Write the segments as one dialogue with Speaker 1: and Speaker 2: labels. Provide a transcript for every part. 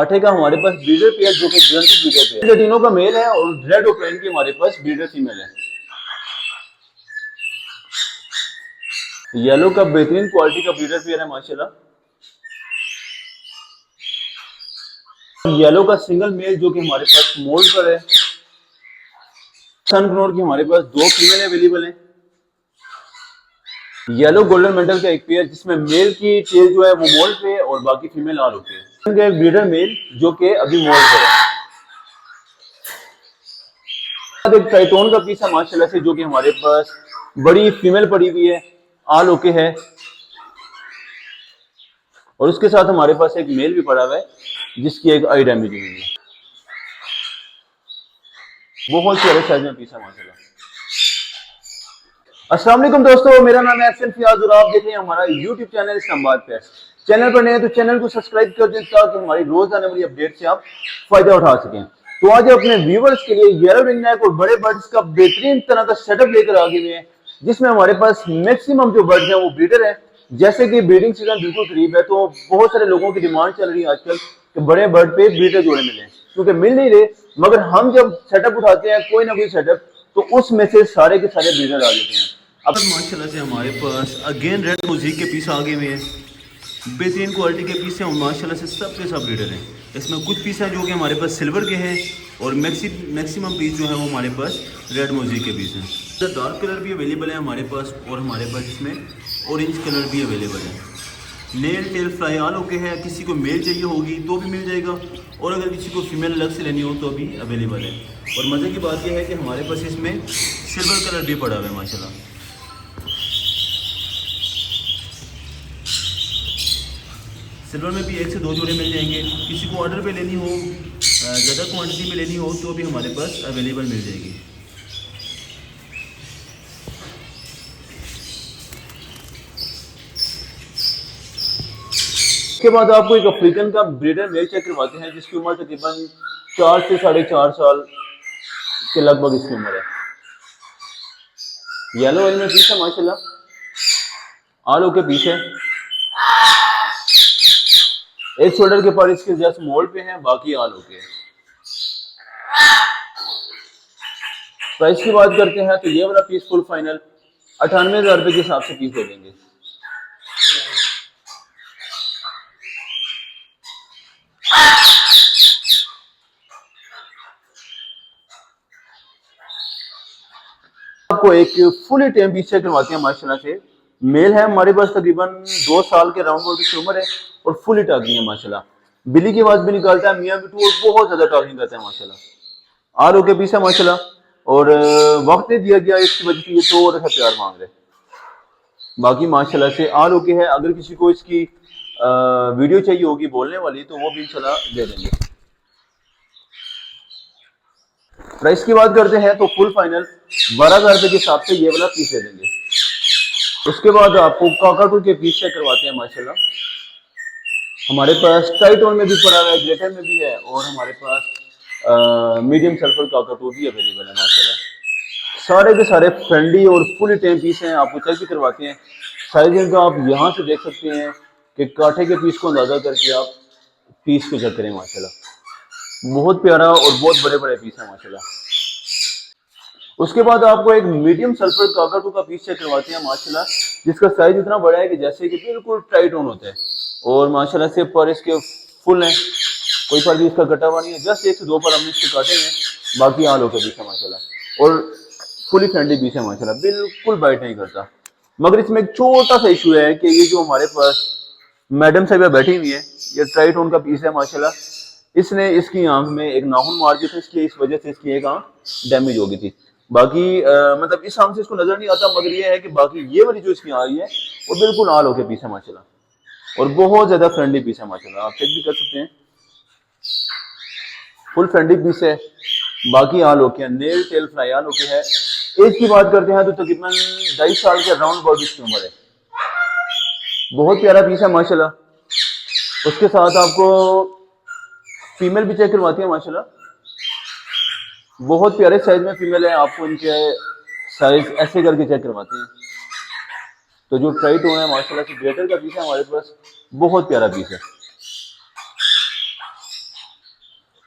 Speaker 1: पाठे का हमारे पास ब्रीडर पेयर जो कि ग्रंथिक ब्रीडर पेयर लेटिनो का मेल है और रेड ओक्रेन की हमारे पास ब्रीडर फीमेल है। येलो का बेहतरीन क्वालिटी का ब्रीडर पेयर है माशाल्लाह। येलो का सिंगल मेल जो कि हमारे पास मोल्ड पर है। सनक्नोर की हमारे पास 2 फीमेल अवेलेबल है। येलो गोल्डन मेंटल का एक पेयर जिसमें मेल की टेल जो है वो मोल्ड पे है और बाकी फीमेल ऑल होती है। इनका एक ब्रीडर मेल जो कि अभी मोल्ड पर है। एक टाइटोन का पीस है माशाल्लाह से जो कि हमारे पास बड़ी फीमेल पड़ी हुई है, ऑल ओके है। और उसके साथ हमारे पास एक मेल भी पड़ा हुआ है जिसकी एक आई डैमेज हुई है। बहुत प्यारे साइज में पीस है माशाल्लाह। अस्सलाम वालेकुम दोस्तों, मेरा नाम है अफसन फियाज और आप देख रहे हैं हमारा YouTube channel Islamabad pets. Channel पर नए हैं तो चैनल को सब्सक्राइब कर दें ताकि हमारी रोज आने वाली अपडेट से आप फायदा उठा सकें। तो आज अपने व्यूवर्स के लिए येलो रिंग नेक और बड़े बर्ड्स का बेहतरीन तरह का सेटअप लेकर आ गए हैं जिसमें हमारे पास मैक्सिमम जो बर्ड्स हैं वो ब्रीडर हैं। जैसे कि ब्रीडिंग सीजन बिल्कुल करीब है तो बहुत सारे लोगों की डिमांड चल रही है आजकल कि बड़े बर्ड पे ब्रीडर जोड़े मिले, क्योंकि मिल नहीं रहे। मगर हम जब सेटअप उठाते हैं कोई ना कोई सेटअप तो उसमें से सारे के सारे ब्रीडर आ जाते हैं। अब माशाल्लाह से हमारे पास अगेन रेड मोज़ेक के पीस आ गए हुए हैं, बेहतरीन क्वालिटी के पीस हैं और माशाल्लाह से सब के सब ब्रीडर हैं। इसमें कुछ पीस हैं जो कि हमारे पास सिल्वर के हैं और मैक्सिमम पीस जो है वो हमारे पास रेड मोज़ेक के पीस हैं। डार्क कलर भी अवेलेबल है हमारे पास और हमारे पास इसमें ऑरेंज कलर भी अवेलेबल है। Nail tail fly all okay है। किसी को मेल चाहिए होगी तो भी मिल जाएगा और अगर किसी को फीमेल अलग से लेनी हो तो भी अवेलेबल है। और मज़े की बात यह है कि हमारे पास इसमें सिल्वर कलर भी पड़ा हुआ है माशाल्लाह। सिल्वर में भी 1 से 2 जोड़े मिल जाएंगे। किसी को ऑर्डर पे लेनी हो, ज़्यादा क्वांटिटी में लेनी हो तो भी हमारे पास अवेलेबल मिल जाएगी। इसके बाद आपको एक अफ्रीकन का ब्रीडर मेल चेक करवाते हैं जिसकी उम्र तकरीबन 4 से 4.5 साल के लगभग इसकी उम्र है। येलो ऑयल में पीस है माशाल्लाह, आलू के पीस है। एक शोल्डर के पर इसके जस्ट मोल्ड पे हैं, बाकी आलू के। प्राइस की बात करते हैं तो ये वाला पीस फुल फाइनल 98,000 रुपए के हिसाब से पीस दे देंगे। आपको एक फुली टेम पीस चेक करवाते हैं माशाल्लाह से। मेल है हमारे पास तकरीबन 2 साल के राउंड की उम्र है और फुली टॉकिंग है माशाल्लाह। बिल्ली की आवाज भी निकालता है, मियां बिट्टू, और बहुत ज्यादा टॉकिंग करता है माशाल्लाह। आलू के पीस है माशाल्लाह और वक्त नहीं दिया गया इसकी वजह से ये थोड़ा सा प्यार मांग रहे। बाकी माशाल्लाह से आलू के है। अगर किसी को इसकी वीडियो चाहिए होगी बोलने वाली तो वो भी इंशाल्लाह दे देंगे। प्राइस की बात करते हैं तो फुल फाइनल 12,000 रुपए के हिसाब से ये वाला पीस दे देंगे। उसके बाद आपको काकाटू के पीस चेक करवाते हैं माशाल्लाह। हमारे पास टाइटोन में भी पड़ा हुआ है, ग्लेटर में भी है और हमारे पास मीडियम सल्फर काकाटू भी अवेलेबल है माशाल्लाह। सारे के सारे फ्रेंडली और फुली टेम पीस हैं। आपको चेक भी करवाते हैं। साइज इनका आप यहाँ से देख सकते हैं कि कांटे के पीस को अंदाजा करके आप पीस को चेक करें माशाल्लाह। बहुत प्यारा और बहुत बड़े बड़े पीस है माशाल्लाह। उसके बाद आपको एक मीडियम सल्फर काकाटू का पीस चेक करवाते हैं माशाल्लाह, जिसका साइज इतना बड़ा है कि जैसे कि बिल्कुल टाइट ऑन होता है और माशाल्लाह से पर इसके फुल है, कोई पर भी इसका कटा हुआ नहीं है। जस्ट 1 से 2 पर हमने इसके काटे हैं, बाकी आलू के पीस है माशाल्लाह और फुली फ्रेंडली पीस है माशाल्लाह, बिल्कुल बाइट नहीं करता। मगर इसमें एक छोटा सा इशू है कि ये जो हमारे पास मैडम साहिबा बैठी हुई है, ये ट्राइट ऑन का पीस है माशाल्लाह। इसने इसकी आंख में एक नाखून मार दिया था, इसलिए इस वजह से इसकी एक आंख डैमेज हो गई थी। बाकी मतलब इस आंख से इसको नजर नहीं आता, मगर ये है कि बाकी ये वाली जो इसकी आ रही है वो बिल्कुल आल होके पीस है माशाल्लाह और बहुत ज्यादा फ्रेंडली पीस है माशाल्लाह। आप चेक भी कर सकते हैं, फुल फ्रेंडली पीस है। बाकी आल होके नेल टेल फ्लाई आल होके है। एज की बात करते हैं तो तकरीबन 2.5 साल के राउंड अबाउट इसकी उम्र है। बहुत प्यारा पीस है माशाल्लाह। उसके साथ आपको फीमेल भी चेक करवाती है माशाल्लाह। बहुत प्यारे साइज में फीमेल है। आपको इनके साइज ऐसे करके चेक करवाते हैं। तो जो ट्राइट हो है माशाल्लाह से ग्रेटर का पीस है हमारे पास, बहुत प्यारा पीस है।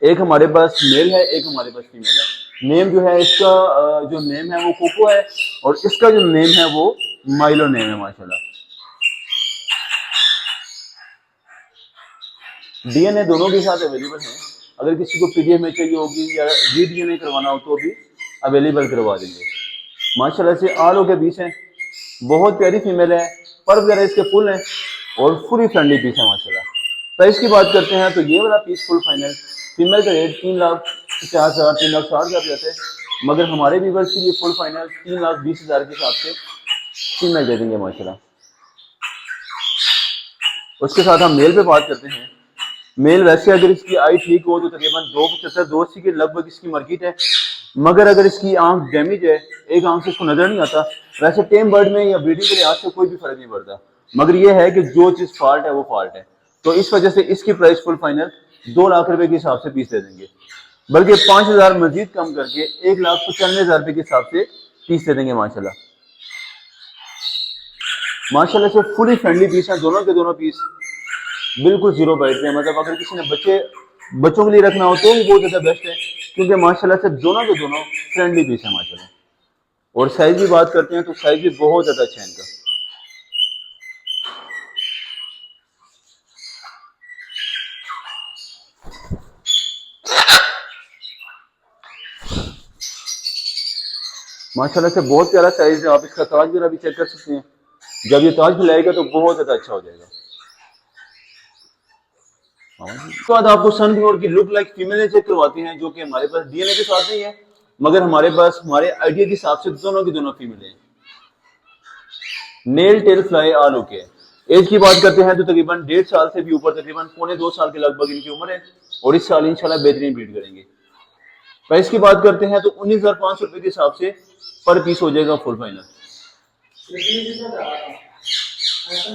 Speaker 1: एक हमारे पास मेल है, एक हमारे पास फीमेल है। नेम जो है इसका जो नेम है वो कोको है, और इसका जो नेम है वो माइलो नेम है माशाल्लाह। डीएनए दोनों के साथ अवेलेबल है, अगर किसी को पीडीएफ में चाहिए होगी या रीडीएनए करवाना हो तो भी अवेलेबल करवा देंगे। माशाल्लाह से आलों के बीच है, बहुत प्यारी फीमेल है, पर वगैरह इसके फुल है और फुली फ्रेंडली पीस है माशाल्लाह। प्राइस की बात करते हैं तो ये वाला पीस फुल फाइनल फीमेल का रेट 3,50,000 3,60,000 रहते हैं, मगर हमारे व्यूअर्स के लिए फुल फाइनल 3,20,000 के हिसाब से फीमेल दे देंगे माशाल्लाह। उसके साथ हम मेल पे बात करते हैं। मेल वैसे अगर इसकी आई ठीक हो तो तकरीबन 2,75 2,80 के लगभग इसकी मार्केट है, मगर अगर इसकी आंख डैमेज है, एक आंख से इसको नजर नहीं आता, वैसे टेम बर्ड में या ब्रीडिंग के लिहाज से कोई भी फर्क नहीं पड़ता, मगर यह है कि जो चीज फॉल्ट है वो फॉल्ट है, तो इस वजह से इसकी प्राइस फुल फाइनल 2 लाख रुपए के हिसाब से पीस दे देंगे, बल्कि 5,000 मजीद कम करके 1,95,000 रुपए के हिसाब से पीस दे देंगे माशाल्लाह। माशाल्लाह से फुली फ्रेंडली पीस है, दोनों के दोनों पीस बिल्कुल जीरो बाइट है, मतलब अगर किसी ने बच्चों के लिए रखना हो तो भी बहुत ज्यादा बेस्ट है, क्योंकि माशाल्लाह से दोनों के दोनों फ्रेंडली पीस है माशाल्लाह। और साइज की बात करते हैं तो साइज भी बहुत ज्यादा अच्छा है इनका। माशाल्लाह से बहुत प्यारा साइज है, आप इसका ताज वगैरह भी चेक कर सकते हैं, जब ये ताज फैलाएगा तो बहुत ज्यादा अच्छा हो जाएगा। उसके बाद आपको सन ग्लोर की लुक लाइक फीमेल चेक करवाते हैं, जो कि हमारे पास डीएनए के साथ नहीं है, मगर हमारे पास हमारे आइडिया के हिसाब से दोनों की दोनों फीमेल है। Nail tail fly all okay. Age की बात करते हैं तो तकरीबन 1.5 साल से भी ऊपर, तकरीबन 1.25 साल के लगभग इनकी उम्र है, और इस साल इंशाल्लाह बेहतरीन ब्रीड करेंगे। प्राइस की बात करते हैं तो 19,500 रुपए के हिसाब से पर पीस हो जाएगा फुल फाइनल।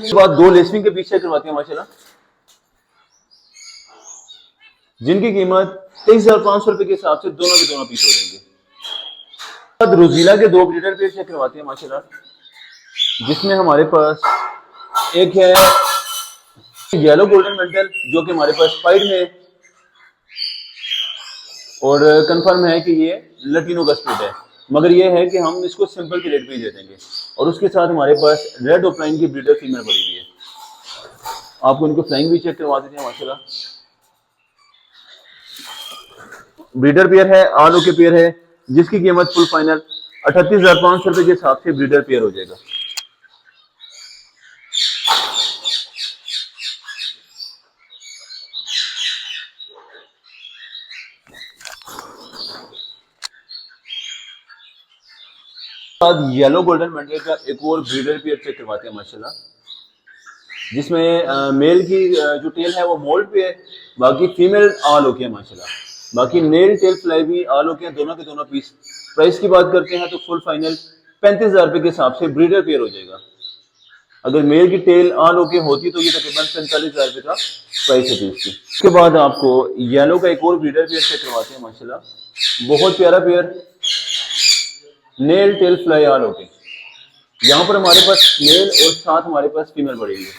Speaker 1: इसके बाद 2 लेसविंग के पीछे करवाते हैं माशाल्लाह, जिनकी कीमत 23,500 रुपए के हिसाब से दोनों के दोनों पीस हो जाएंगे। रोजीला के 2 ब्रीडर पेयर चेक करवाते हैं माशाल्लाह, जिसमें हमारे पास एक है येलो गोल्डन मेंटल, जो कि हमारे पास फाइट में, और कंफर्म है कि ये लटीनो का स्प्लिट है, मगर ये है कि हम इसको सिंपल के रेट पे ही दे देंगे। और उसके साथ हमारे पास रेड ऑफलाइन की ब्रीडर फीमेल पड़ी हुई है, आपको इनको फ्लाइंग भी चेक करवा देते हैं माशाल्लाह। ब्रीडर पेयर है, आलो के पेयर है, जिसकी कीमत फुल फाइनल 38,500 रुपए के हिसाब से ब्रीडर पेयर हो जाएगा। बाद येलो गोल्डन मेंडल का एक और ब्रीडर पेयर चेक करवाते हैं माशाल्लाह, जिसमें मेल की जो टेल है वो मोल्ड पे है, बाकी फीमेल ऑल ओके है माशाल्लाह। बाकी नेल टेल फ्लाई भी ऑल ओके है, दोनों के दोनों पीस। प्राइस की बात करते हैं तो फुल फाइनल 35,000 रुपए के हिसाब से ब्रीडर पेयर हो जाएगा। अगर मेल की टेल ऑल ओके होती तो ये तकरीबन 45,000 रुपए का प्राइस होती इसकी। उसके बाद आपको येलो का एक और ब्रीडर पेयर चेक करवाते हैं माशाल्लाह, बहुत प्यारा pair, nail tail fly all okay. यहाँ पर हमारे पास मेल और साथ हमारे पास फीमेल पड़ी हुई है,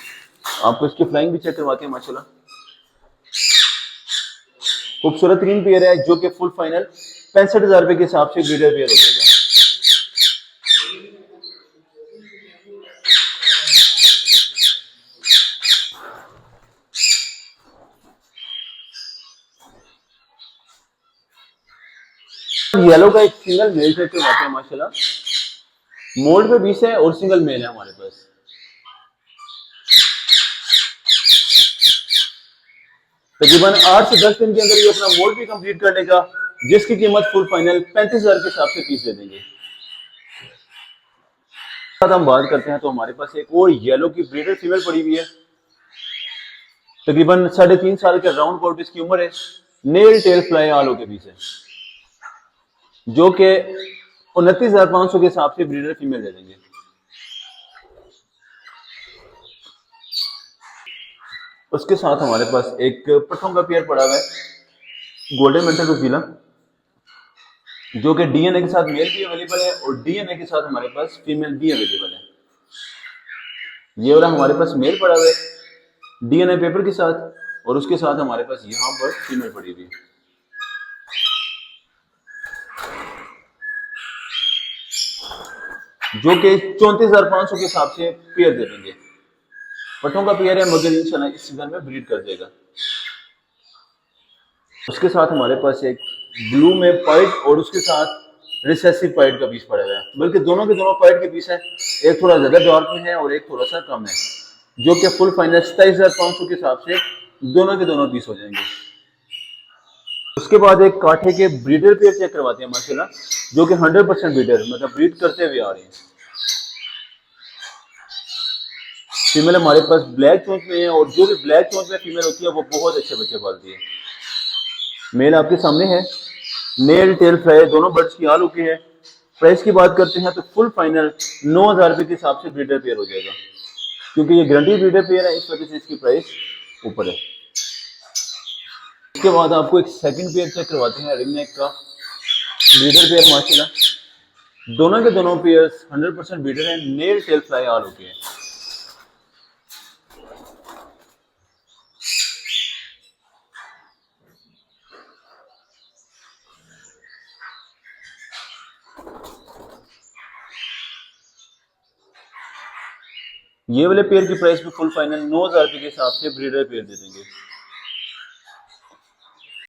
Speaker 1: आपको इसकी फ्लाइंग भी चेक करवाते हैं माशाल्लाह। खूबसूरत तीन पेयर है, जो कि फुल फाइनल 65,000 रुपए के हिसाब से ब्रीडर पेयर हो जाएगा। येलो का एक सिंगल मेल चेक करवाते हैं माशाल्लाह, मोल्ड पे 20 है और सिंगल मेल है हमारे पास। तकरीबन 8 से 10 दिन के अंदर ये अपना मोल्ड भी कंप्लीट कर लेगा, जिसकी कीमत फुल फाइनल 35,000 के हिसाब से पीस दे देंगे। साथ हम बात करते हैं तो हमारे पास एक और येलो की ब्रीडर फीमेल पड़ी हुई है, तकरीबन 3.5 साल के राउंड अबाउट इसकी उम्र है, नेल टेल फ्लाई आलो के बीच है, जो कि 29,500 के हिसाब से ब्रीडर फीमेल दे देंगे। उसके साथ हमारे पास एक पट्टों का पेयर पड़ा हुआ है, गोल्डन मेंटल रोजीला, जो कि डीएनए के साथ मेल भी अवेलेबल है और डीएनए के साथ हमारे पास फीमेल भी अवेलेबल है। ये वाला हमारे पास मेल पड़ा हुआ है डीएनए पेपर के साथ, और उसके साथ हमारे पास यहाँ पर फीमेल पड़ी हुई है। जो कि 34,500 के हिसाब से पेयर दे देंगे। पट्टों का पेयर है मगर इंशाल्लाह इस सीजन में ब्रीड कर देगा। उसके साथ हमारे पास एक ब्लू में पाइट और उसके साथ रिसेसिव पाइट का पीस पड़ा हुआ है, बल्कि दोनों के दोनों पाइट के पीस है। एक थोड़ा ज्यादा डार्क में है और एक थोड़ा सा कम है, जो कि फुल फाइनल 27,500 के हिसाब से दोनों के दोनों पीस हो जाएंगे। उसके बाद एक काठे के ब्रीडर पेयर चेक करवाते हैं माशाल्लाह, जो कि 100% ब्रीडर मतलब ब्रीड करते हुए आ रहे हैं। फीमेल हमारे पास ब्लैक चोंच में है और जो भी ब्लैक चोंच में फीमेल होती है वो बहुत अच्छे बच्चे पालती है। मेल आपके सामने है, नेल टेल फ्राई दोनों बर्ड्स की हाल होती है। प्राइस की बात करते हैं तो फुल फाइनल 9,000 रुपए के हिसाब से ब्रीडर पेयर हो जाएगा, क्योंकि ये गारंटी ब्रीडर पेयर है, इस वजह से इसकी प्राइस ऊपर है। इसके बाद आपको एक सेकंड पेयर चेक करवाते हैं रिंग नेक का ब्रीडर पेयर माशाल्लाह। दोनों के दोनों पेयर्स 100% ब्रीडर है, नेल टेल फ्लाई हाल होती है। ये वाले पेयर की प्राइस भी फुल फाइनल 9,000 रुपए के हिसाब से ब्रीडर पेयर दे देंगे।